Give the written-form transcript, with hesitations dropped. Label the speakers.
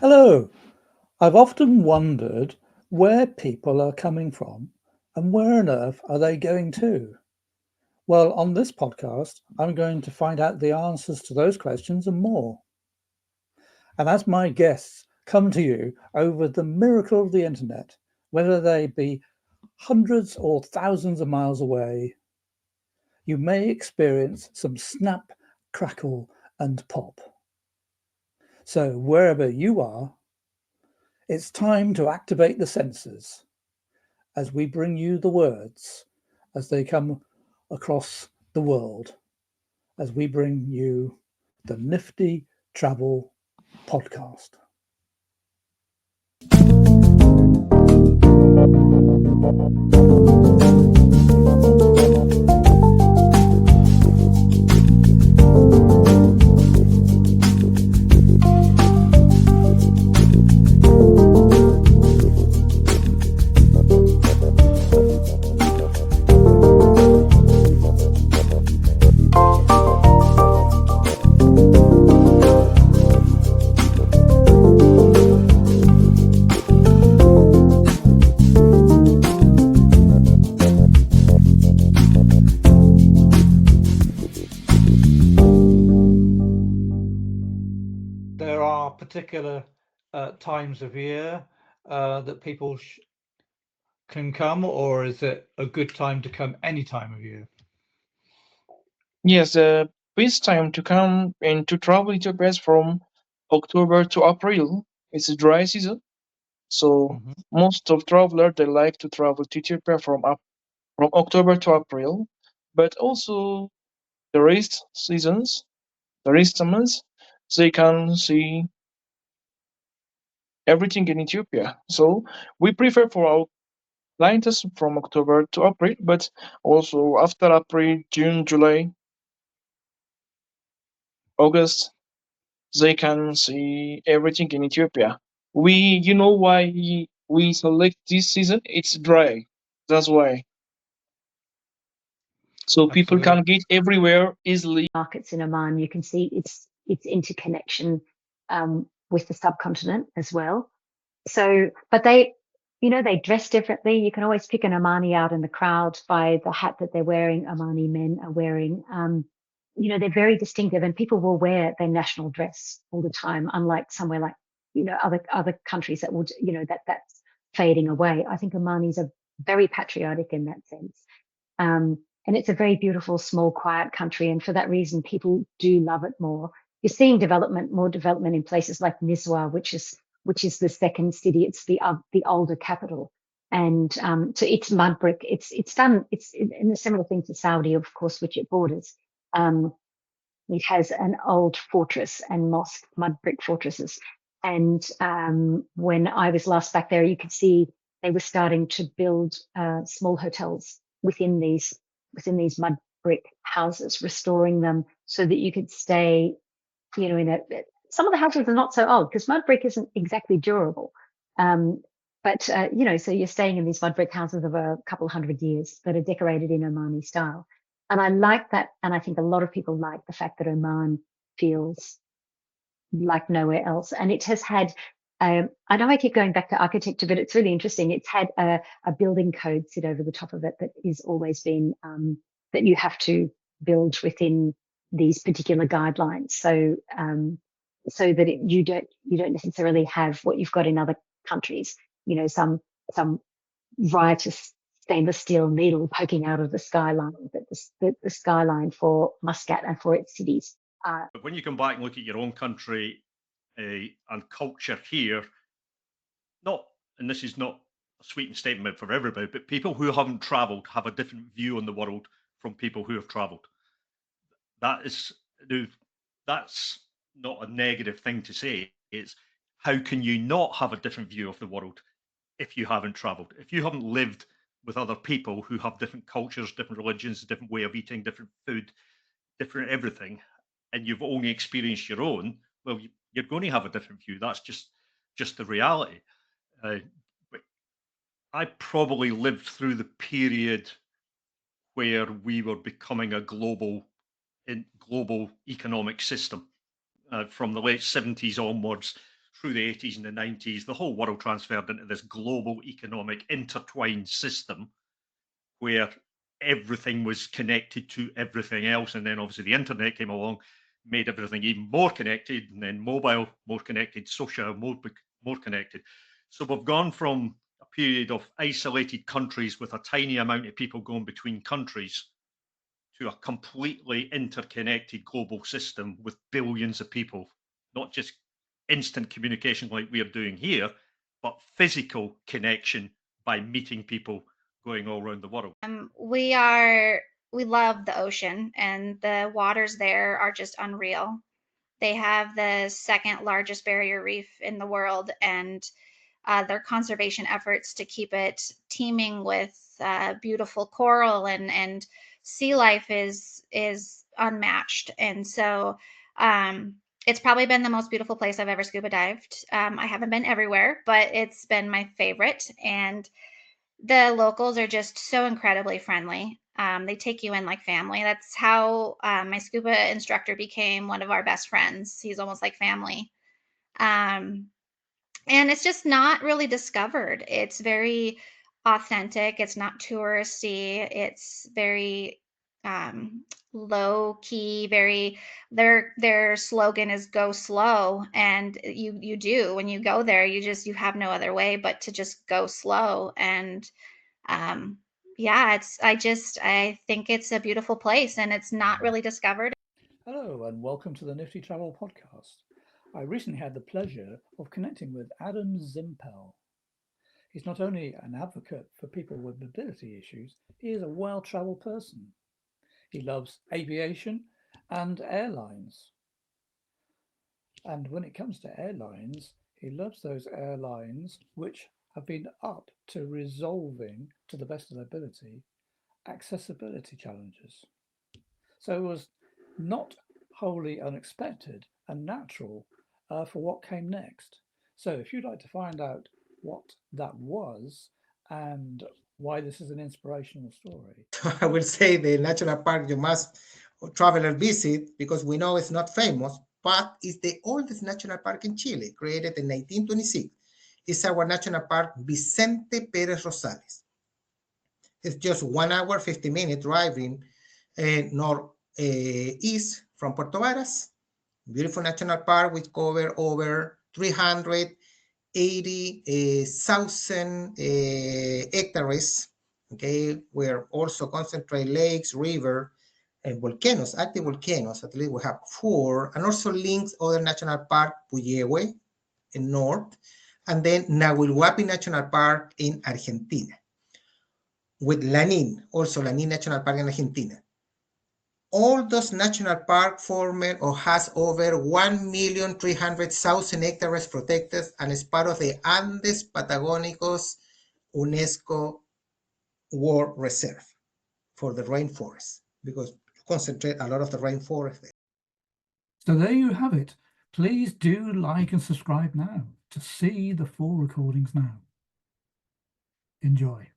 Speaker 1: Hello. I've often wondered where people are coming from and where on earth are they going to? Well, on this podcast, I'm going to find out the answers to those questions and more. And as my guests come to you over the miracle of the internet, whether they be hundreds or thousands of miles away, you may experience some snap, crackle, and pop. So, wherever you are, it's time to activate the senses as we bring you the words as they come across the world, as we bring you the Nifty Travel Podcast. There are particular times of year that people can come, or is it a good time to come any time of year?
Speaker 2: Yes, the best time to come and to travel Ethiopia is from October to April. It's a dry season, so
Speaker 1: Mhm.
Speaker 2: most of travelers they like to travel to Ethiopia from October to April. But also the rest seasons, the rest summers, they can see everything in Ethiopia. So we prefer for our clients from October to April, but also after April, June, July, August, they can see everything in Ethiopia. You know why we select this season? It's dry. That's why. So people
Speaker 1: Absolutely.
Speaker 2: can get everywhere easily.
Speaker 3: Markets in Oman, you can see its interconnection with the subcontinent as well. So, but they dress differently. You can always pick an Omani out in the crowd by the hat that they're wearing. Omani men are wearing. They're very distinctive, and people will wear their national dress all the time. Unlike somewhere like other countries that would that's fading away. I think Omanis are very patriotic in that sense. And it's a very beautiful, small, quiet country. And for that reason, people do love it more. You're seeing more development in places like Nizwa, which is the second city. It's the older capital. And so it's mud brick. It's in a similar thing to Saudi, of course, which it borders. Um, it has an old fortress and mosque, mud brick fortresses. And when I was last back there, you could see they were starting to build small hotels within these mud brick houses, restoring them so that you could stay, in some of the houses are not so old because mud brick isn't exactly durable. Um, but so you're staying in these mud brick houses of a couple hundred years that are decorated in Omani style. And I like that. And I think a lot of people like the fact that Oman feels like nowhere else. And it has had, I know I keep going back to architecture, but it's really interesting. It's had a building code sit over the top of it that is always been, that you have to build within these particular guidelines. So that you don't necessarily have what you've got in other countries, some riotous stainless steel needle poking out of the skyline, but the skyline for Muscat and for its cities.
Speaker 4: But when you come back and look at your own country and culture here, not, and this is not a sweeping statement for everybody, but people who haven't travelled have a different view on the world from people who have travelled. That is, that's not a negative thing to say. It's how can you not have a different view of the world if you haven't travelled? If you haven't lived with other people who have different cultures, different religions, different way of eating, different food, different everything, and you've only experienced your own, well, you're going to have a different view. That's just the reality. But I probably lived through the period where we were becoming a global economic system from the late 70s onwards, through the 80s and the 90s, the whole world transferred into this global economic intertwined system where everything was connected to everything else. And then obviously the internet came along, made everything even more connected, and then mobile more connected, social more connected. So we've gone from a period of isolated countries with a tiny amount of people going between countries to a completely interconnected global system with billions of people, not just instant communication like we are doing here, but physical connection by meeting people going all around the world.
Speaker 5: We love the ocean, and the waters there are just unreal. They have the second largest barrier reef in the world, and their conservation efforts to keep it teeming with beautiful coral and sea life is unmatched. And so it's probably been the most beautiful place I've ever scuba dived. I haven't been everywhere, but it's been my favorite. And the locals are just so incredibly friendly. They take you in like family. That's how my scuba instructor became one of our best friends. He's almost like family. And it's just not really discovered. It's very authentic. It's not touristy. It's very low key. Very their slogan is "Go slow," and you do when you go there. You have no other way but to just go slow. And yeah, I think it's a beautiful place, and it's not really discovered.
Speaker 1: Hello and welcome to the Nifty Travel Podcast. I recently had the pleasure of connecting with Adam Zimpel. He's not only an advocate for people with mobility issues, he is a well-traveled person. He loves aviation and airlines. And when it comes to airlines, he loves those airlines which have been up to resolving, to the best of their ability, accessibility challenges. So it was not wholly unexpected and natural for what came next. So if you'd like to find out what that was and why this is an inspirational story.
Speaker 6: I will say the national park you must traveler visit because we know it's not famous, but it's the oldest national park in Chile, created in 1926. It's our national park Vicente Pérez Rosales. It's just 1 hour, 50 minute driving northeast from Puerto Varas. Beautiful national park which cover over 380,000 hectares, okay, where also concentrate lakes, river, and volcanoes, active volcanoes. At least we have 4, and also links other national park, Puyehue in north, and then Nahuelhuapi National Park in Argentina, with Lanín, also Lanín National Park in Argentina. All those national parks form or has over 1,300,000 hectares protected and is part of the Andes Patagónicos UNESCO World Reserve for the rainforest, because you concentrate a lot of the rainforest there.
Speaker 1: So there you have it. Please do like and subscribe now to see the full recordings now. Enjoy.